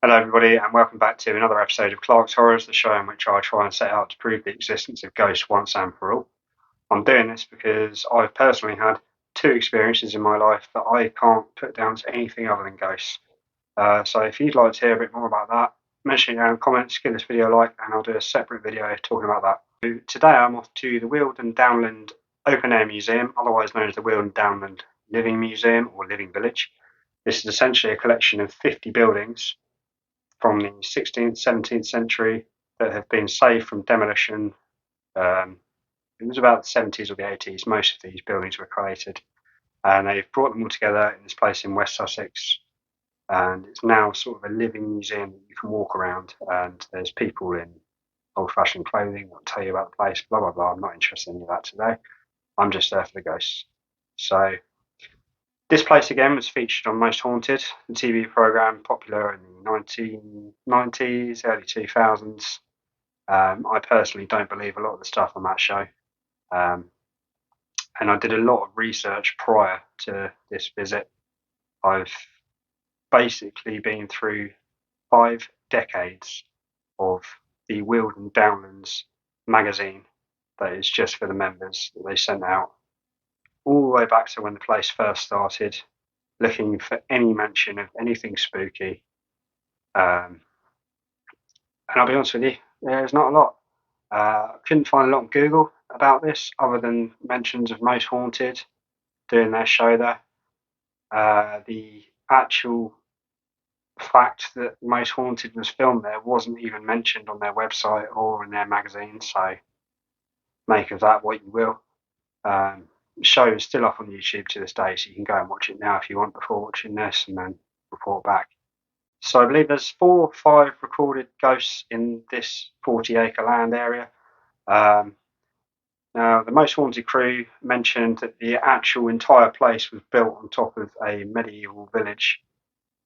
Hello, everybody, and welcome back to another episode of Clark's Horrors, the show in which I try and set out to prove the existence of ghosts once and for all. I'm doing this because I've personally had two experiences in my life that I can't put down to anything other than ghosts. So if you'd like to hear a bit more about that, mention it down in the comments, give this video a like, and I'll do a separate video talking about that. So today I'm off to the Weald and Downland Open Air Museum, otherwise known as the Weald and Downland Living Museum or Living Village. This is essentially a collection of 50 buildings from the 16th, 17th century that have been saved from demolition. It was about the 70s or the 80s, most of these buildings were created. And they've brought them all together in this place in West Sussex. And it's now sort of a living museum that you can walk around. And there's people in old fashioned clothing that'll tell you about the place, blah, blah, blah. I'm not interested in any of that today. I'm just there for the ghosts. So this place again was featured on Most Haunted, the TV programme popular in the 1990s, early 2000s. I personally don't believe a lot of the stuff on that show. And I did a lot of research prior to this visit. I've basically been through 5 decades of the Weald and Downlands magazine that is just for the members that they sent out, all the way back to when the place first started, looking for any mention of anything spooky. And I'll be honest with you, there's not a lot. I couldn't find a lot on Google about this other than mentions of Most Haunted doing their show there. The actual fact that Most Haunted was filmed there wasn't even mentioned on their website or in their magazine, so make of that what you will. The show is still up on YouTube to this day, so you can go and watch it now if you want before watching this and then report back. So I believe there's 4 or 5 recorded ghosts in this 40-acre land area. Now, the Most Haunted crew mentioned that the actual entire place was built on top of a medieval village,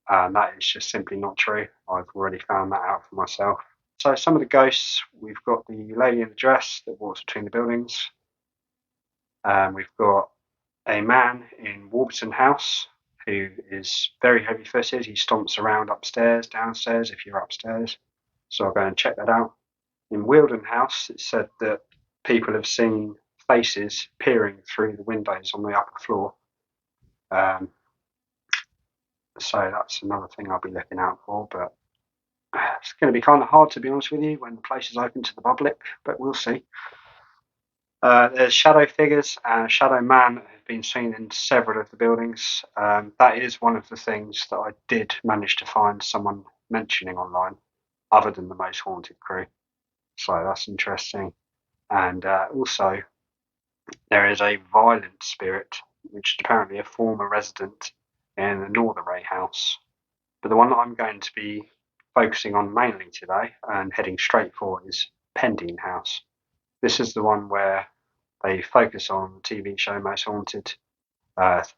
and that is just simply not true. I've already found that out for myself. So some of the ghosts, we've got the lady in the dress that walks between the buildings. We've got a man in Warburton House who is very heavy-footed. He stomps around upstairs, downstairs if you're upstairs. So I'll go and check that out. In Weald House, it's said that people have seen faces peering through the windows on the upper floor. So that's another thing I'll be looking out for, but it's going to be kind of hard, to be honest with you, when the place is open to the public, but we'll see. There's shadow figures and a shadow man that have been seen in several of the buildings. That is one of the things that I did manage to find someone mentioning online, other than the Most Haunted crew. So that's interesting. And also, there is a violent spirit, which is apparently a former resident in the Northeray house. But the one that I'm going to be focusing on mainly today and heading straight for is Pending House. This is the one where they focus on the TV show Most Haunted.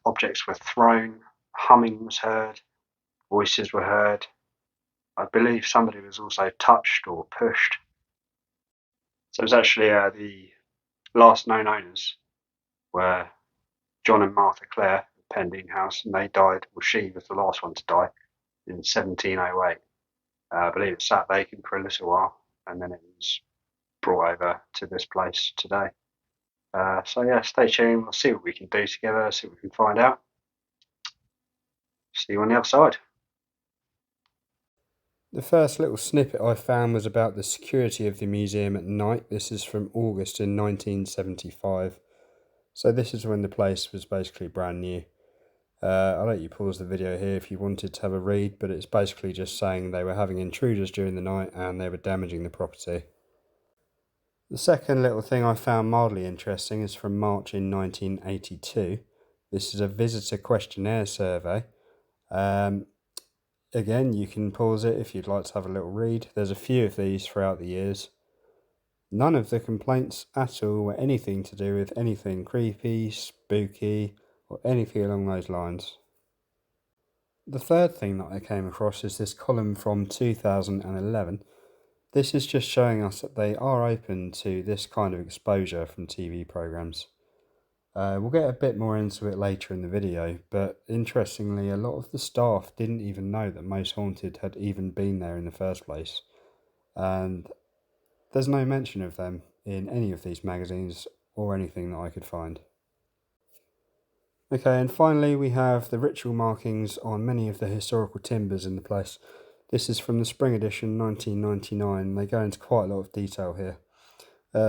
Objects were thrown, humming was heard, voices were heard. I believe somebody was also touched or pushed. So it was actually the last known owners were John and Martha Clare of Pending House, and they died, well, she was the last one to die in 1708. I believe it sat vacant for a little while, and then it was brought over to this place today. So yeah, stay tuned. We'll see what we can do together, see what we can find out. See you on the other side. The first little snippet I found was about the security of the museum at night. This is from August in 1975. So this is when the place was basically brand new. I'll let you pause the video here if you wanted to have a read, but it's basically just saying they were having intruders during the night and they were damaging the property. The second little thing I found mildly interesting is from March in 1982. This is a visitor questionnaire survey. Again, you can pause it if you'd like to have a little read. There's a few of these throughout the years. None of the complaints at all were anything to do with anything creepy, spooky, or anything along those lines. The third thing that I came across is this column from 2011. This is just showing us that they are open to this kind of exposure from TV programmes. We'll get a bit more into it later in the video, but interestingly, a lot of the staff didn't even know that Most Haunted had even been there in the first place, and there's no mention of them in any of these magazines or anything that I could find. Okay, and finally we have the ritual markings on many of the historical timbers in the place. This is from the spring edition 1999. They go into quite a lot of detail here.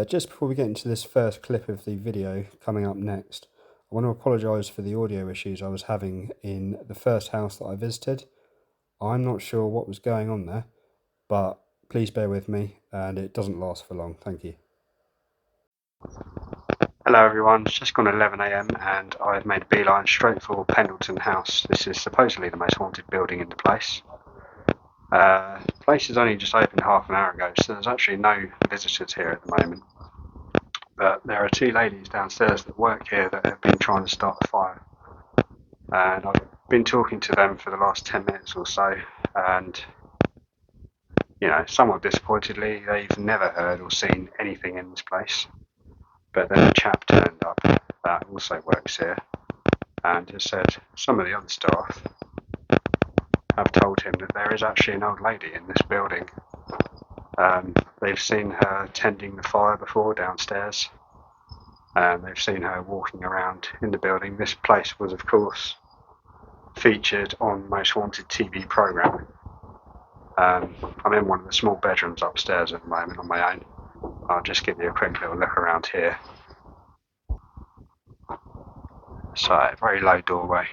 Just before we get into this first clip of the video coming up next, I want to apologise for the audio issues I was having in the first house that I visited. I'm not sure what was going on there, but please bear with me, and it doesn't last for long. Thank you. Hello everyone, it's just gone 11 AM and I've made a beeline straight for Pendleton House. This is supposedly the most haunted building in the place. The place has only just opened half an hour ago, so there's actually no visitors here at the moment. But there are two ladies downstairs that work here that have been trying to start the fire. And I've been talking to them for the last 10 minutes or so, and somewhat disappointedly, they've never heard or seen anything in this place. But then a chap turned up that also works here and has said some of the other staff have told him that there is actually an old lady in this building. They've seen her tending the fire before downstairs, and they've seen her walking around in the building. This place was, of course, featured on Most Haunted TV programme. I'm in one of the small bedrooms upstairs at the moment on my own. I'll just give you a quick little look around here. So, very low doorway.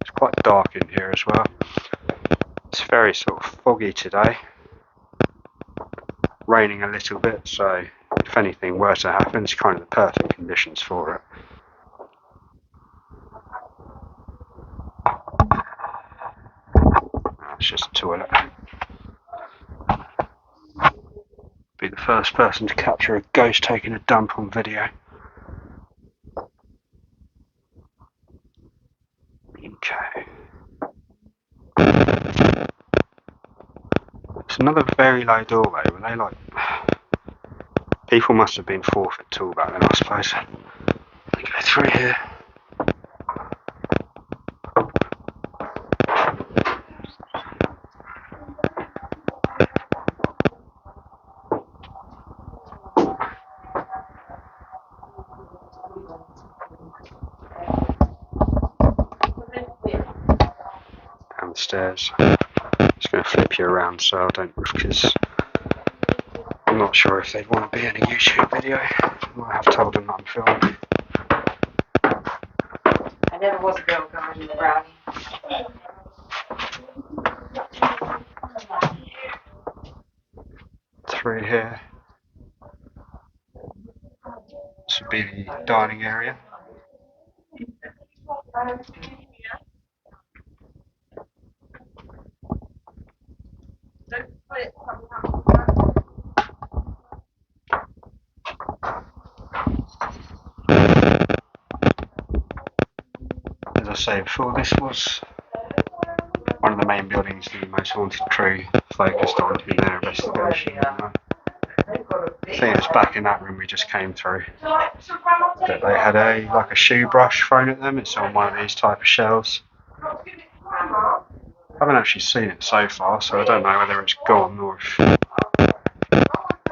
It's quite dark in here as well. It's very sort of foggy today. Raining a little bit, so if anything were to happen, it's kind of the perfect conditions for it. It's just a toilet. Be the first person to capture a ghost taking a dump on video. Okay. It's another very low doorway. Were they like... People must have been 4 foot tall back then, I suppose. They go through here. Down the stairs. Just going to flip you around so I don't, because I'm not sure if they'd want to be in a YouTube video. I have told them that I'm filming. I never was a girl guide in the brownie. Through here. This would be the dining area. As I say before, this was one of the main buildings the Most Haunted crew focused on in their investigation. I think it was back in that room we just came through that they had a shoe brush thrown at them. It's on one of these type of shelves. I haven't actually seen it so far, so I don't know whether it's gone or if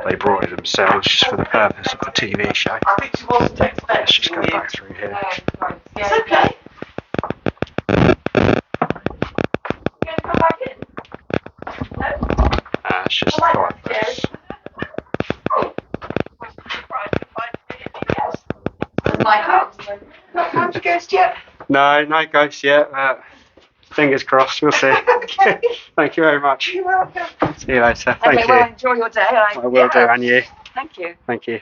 they brought it themselves just for the purpose of the TV show. Let's just go back through here. It's okay. It's just the fireplace. My house. Not found a ghost yet? No ghosts yet. Fingers crossed, we'll see. Okay. Thank you very much. You're welcome. See you later. Thank you. Well, enjoy your day. I will do, and you. Thank you. Thank you.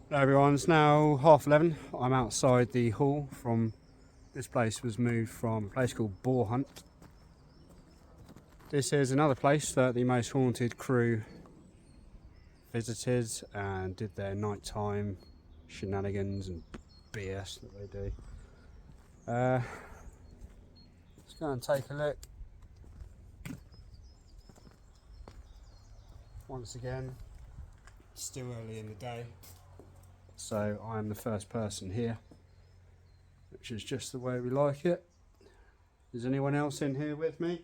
Hello everyone, it's now 11:30. I'm outside the hall from... This place was moved from a place called Boar Hunt. This is another place that the Most Haunted crew visited and did their nighttime shenanigans and BS that they do. Let's go and take a look. Once again, it's still early in the day, so I am the first person here, which is just the way we like it. Is anyone else in here with me?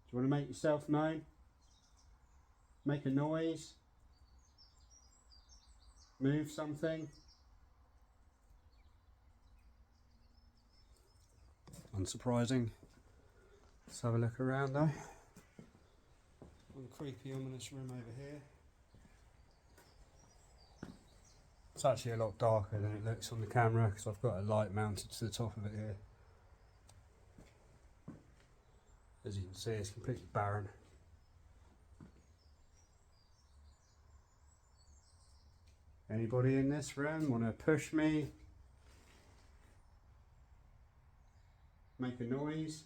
Do you want to make yourself known? Make a noise? Move something? Unsurprising. Let's have a look around though. One creepy, ominous room over here. It's actually a lot darker than it looks on the camera because I've got a light mounted to the top of it here. As you can see, it's completely barren. Anybody in this room want to push me? Make a noise?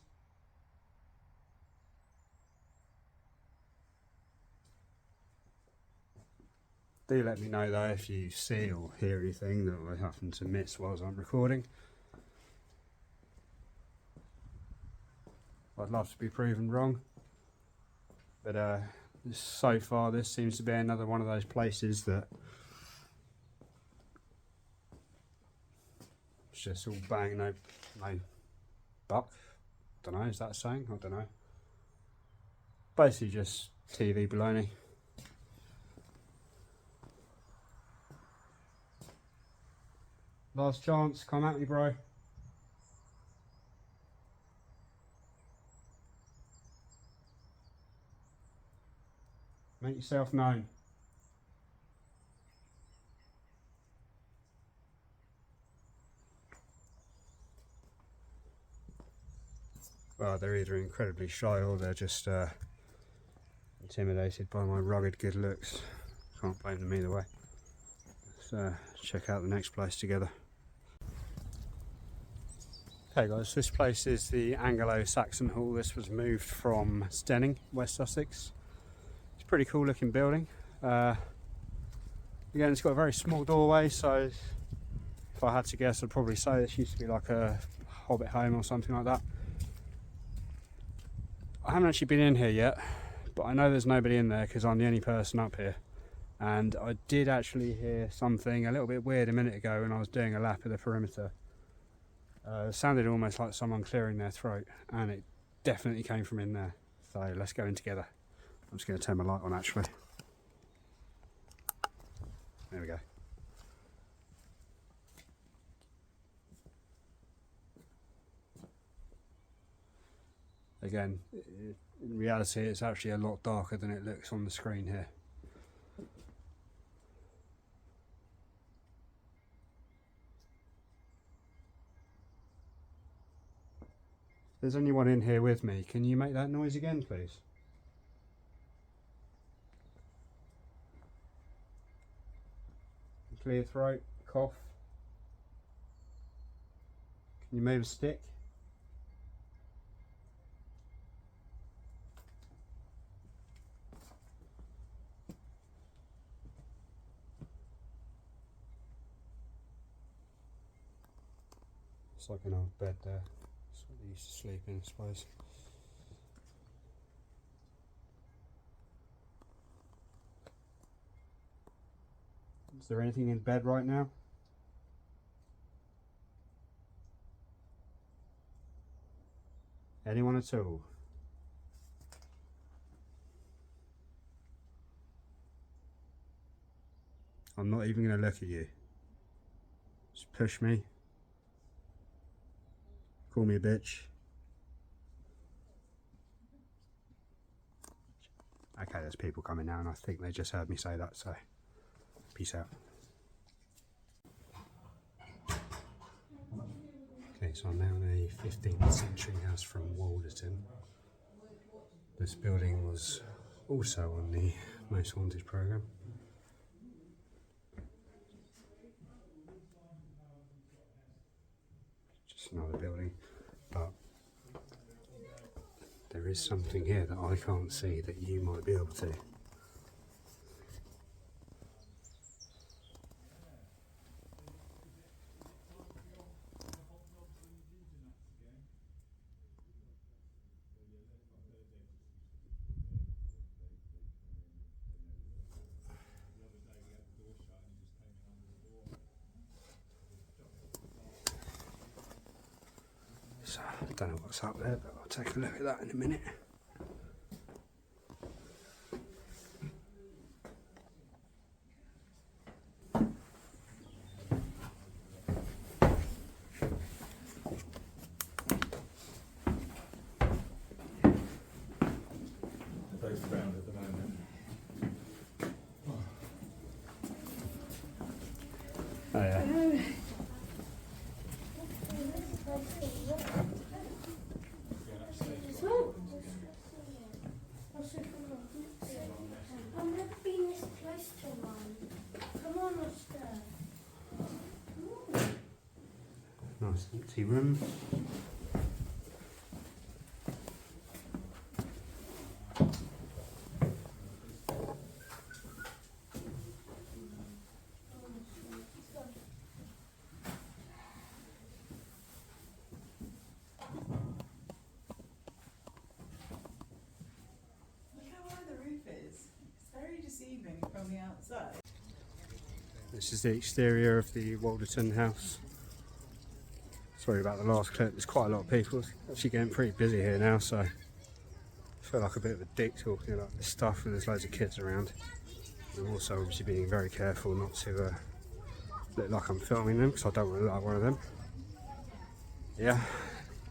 Do let me know though if you see or hear anything that I happen to miss whilst I'm recording. I'd love to be proven wrong, but so far this seems to be another one of those places that it's just all bang, no buck. Don't know, is that a saying? I don't know. Basically just TV baloney. Last chance, come at me, bro. Make yourself known. Well, they're either incredibly shy or they're just intimidated by my rugged good looks. Can't blame them either way. Let's check out the next place together. Okay guys, this place is the Anglo-Saxon Hall. This was moved from Stenning, West Sussex. It's a pretty cool looking building. Again, it's got a very small doorway, so if I had to guess, I'd probably say this used to be like a hobbit home or something like that. I haven't actually been in here yet, but I know there's nobody in there because I'm the only person up here. And I did actually hear something a little bit weird a minute ago when I was doing a lap of the perimeter. It sounded almost like someone clearing their throat, and it definitely came from in there. So let's go in together. I'm just going to turn my light on actually. There we go. Again, in reality it's actually a lot darker than it looks on the screen here. If there's anyone in here with me, can you make that noise again please? Clear throat, cough. Can you move a stick? It's like an old bed there. That's what they used to sleep in, I suppose. Is there anything in bed right now? Anyone at all? I'm not even going to look at you. Just push me. Call me a bitch. Okay, there's people coming now and I think they just heard me say that, so peace out. Okay, so I'm now in a 15th century house from Walderton. This building was also on the Most Haunted programme. Just another building, but there is something here that I can't see that you might be able to. So I don't know what's up there, but I'll take a look at that in a minute. Oh yeah. I've never been this close to one. Come on, Oscar. Nice empty room. Look how high the roof is. It's very deceiving from the outside. This is the exterior of the Walderton house. Sorry about the last clip, there's quite a lot of people. It's actually getting pretty busy here now, so I feel like a bit of a dick talking about this stuff when there's loads of kids around. I'm also obviously being very careful not to look like I'm filming them, because I don't want to look like one of them. Yeah,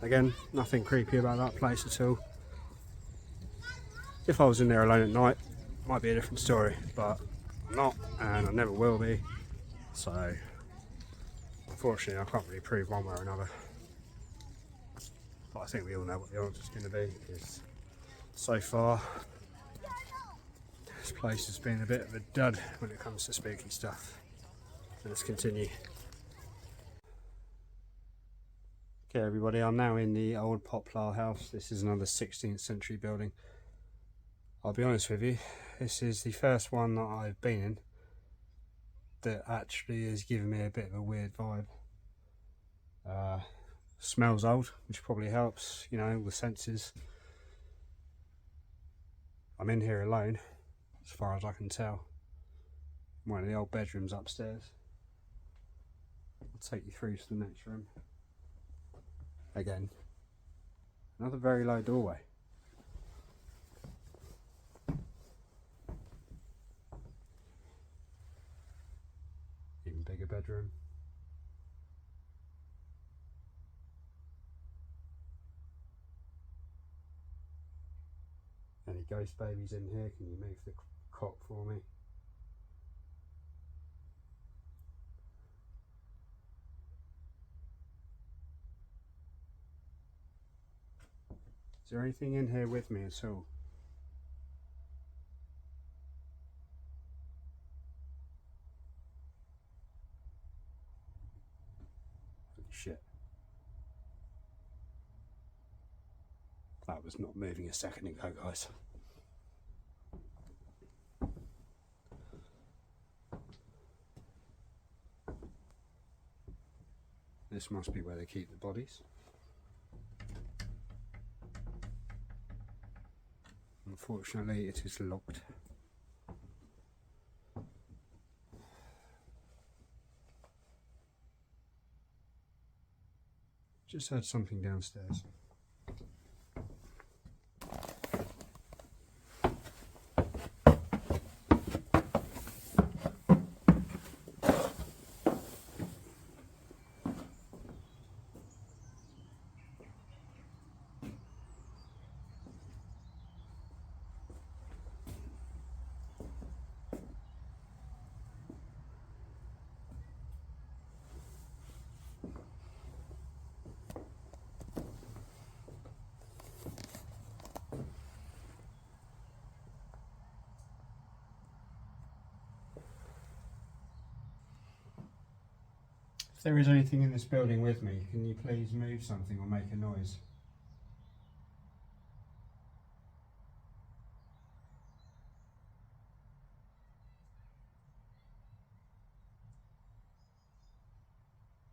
again, nothing creepy about that place at all. If I was in there alone at night, it might be a different story, but I'm not, and I never will be, so unfortunately I can't really prove one way or another. But I think we all know what the answer's going to be, because so far this place has been a bit of a dud when it comes to spooky stuff. So let's continue. Okay everybody, I'm now in the old Poplar house. This is another 16th century building. I'll be honest with you, this is the first one that I've been in that actually has given me a bit of a weird vibe. Smells old, which probably helps, you know, with senses. I'm in here alone, as far as I can tell. One of the old bedrooms upstairs. I'll take you through to the next room. Again, another very low doorway. Even bigger bedroom. Any ghost babies in here? Can you move the cot for me? Is there anything in here with me at all? Holy shit. That was not moving a second ago, guys. This must be where they keep the bodies. Unfortunately, it is locked. Just heard something downstairs. If there is anything in this building with me, can you please move something or make a noise?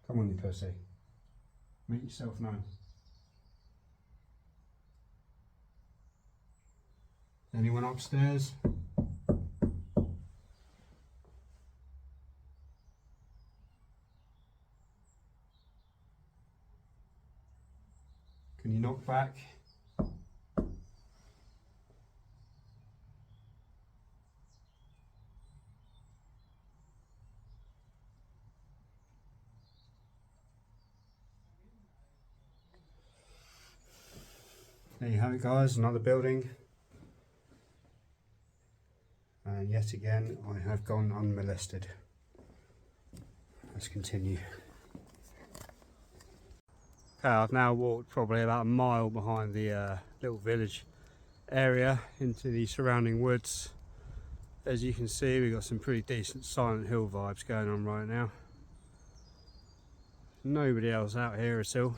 Come on, you pussy. Make yourself known. Anyone upstairs? Can you knock back? There you have it, guys, another building. And yet again, I have gone unmolested. Let's continue. Okay, I've now walked probably about a mile behind the little village area into the surrounding woods. As you can see, we've got some pretty decent Silent Hill vibes going on right now. Nobody else out here at all.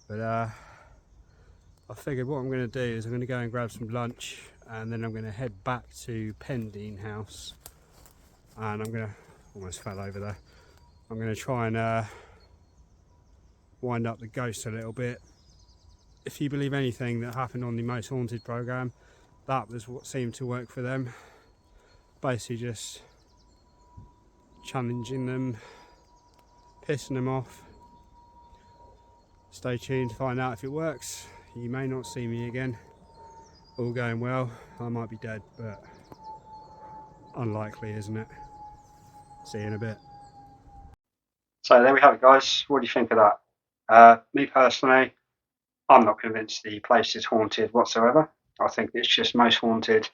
But I figured what I'm going to do is I'm going to go and grab some lunch, and then I'm going to head back to Pendine House, and I'm going to, almost fell over there, I'm going to try and wind up the ghost a little bit. If you believe anything that happened on the Most Haunted programme, that was what seemed to work for them. Basically just challenging them, pissing them off. Stay tuned to find out if it works. You may not see me again. All going well, I might be dead, but unlikely, isn't it? See you in a bit. So there we have it, guys. What do you think of that? Me personally, I'm not convinced the place is haunted whatsoever. I think it's just Most Haunted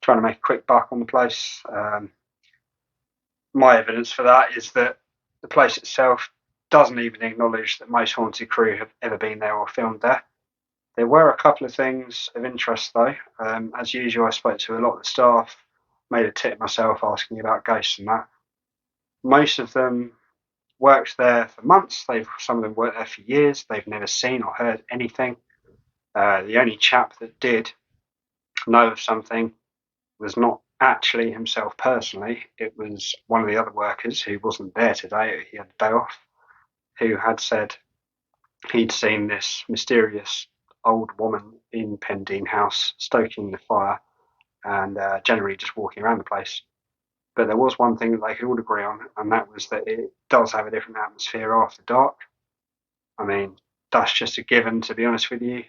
trying to make a quick buck on the place. My evidence for that is that the place itself doesn't even acknowledge that Most Haunted crew have ever been there or filmed there. There were a couple of things of interest though. As usual, I spoke to a lot of the staff, made a tip myself asking about ghosts and that. Most of them worked there for months. Some of them worked there for years. They've never seen or heard anything. The only chap that did know of something was not actually himself personally. It was one of the other workers who wasn't there today. He had a day off, who had said he'd seen this mysterious old woman in Pendine House stoking the fire and generally just walking around the place. But there was one thing that they could all agree on, and that was that it does have a different atmosphere after dark. I mean, that's just a given, to be honest with you.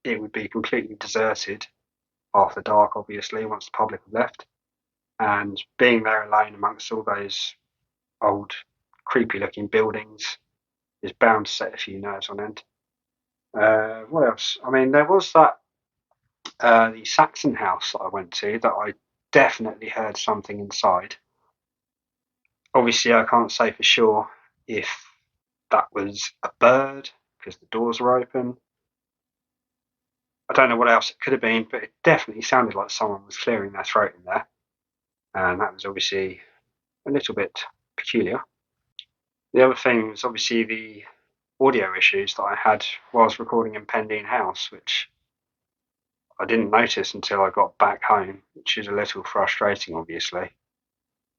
It would be completely deserted after dark, obviously, once the public have left. And being there alone amongst all those old, creepy-looking buildings is bound to set a few nerves on end. What else? I mean, there was that the Saxon house that I went to that I definitely heard something inside. Obviously, I can't say for sure if that was a bird because the doors were open. I don't know what else it could have been, but it definitely sounded like someone was clearing their throat in there. And that was obviously a little bit peculiar. The other thing was obviously the audio issues that I had whilst recording in Pendine House, which I didn't notice until I got back home, which is a little frustrating, obviously.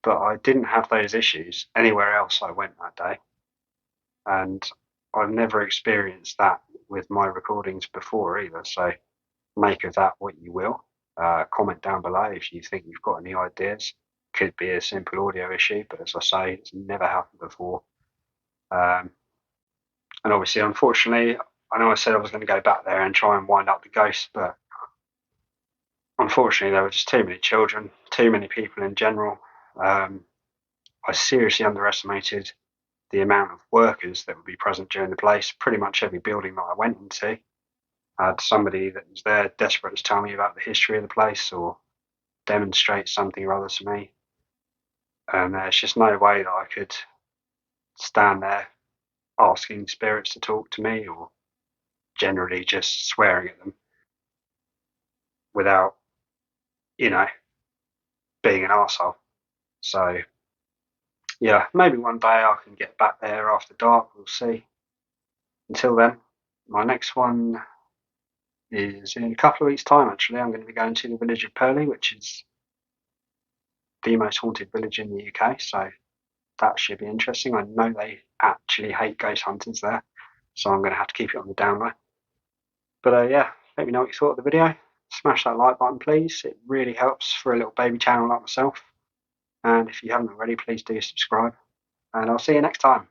But I didn't have those issues anywhere else I went that day. And I've never experienced that with my recordings before either. So make of that what you will. Comment down below if you think you've got any ideas. Could be a simple audio issue, but as I say, it's never happened before. And obviously, unfortunately, I know I said I was going to go back there and try and wind up the ghost, but unfortunately, there were just too many children, too many people in general. I seriously underestimated the amount of workers that would be present during the place. Pretty much every building that I went into had somebody that was there desperate to tell me about the history of the place or demonstrate something or other to me. And there's just no way that I could stand there asking spirits to talk to me or generally just swearing at them without, being an arsehole. So, yeah, maybe one day I can get back there after dark, we'll see. Until then, my next one is in a couple of weeks' time, actually. I'm going to be going to the village of Pluckley, which is the most haunted village in the UK, so that should be interesting. I know they actually hate ghost hunters there, so I'm going to have to keep it on the down low. But yeah, let me know what you thought of the video. Smash that like button, please. It really helps for a little baby channel like myself. And if you haven't already, please do subscribe. And I'll see you next time.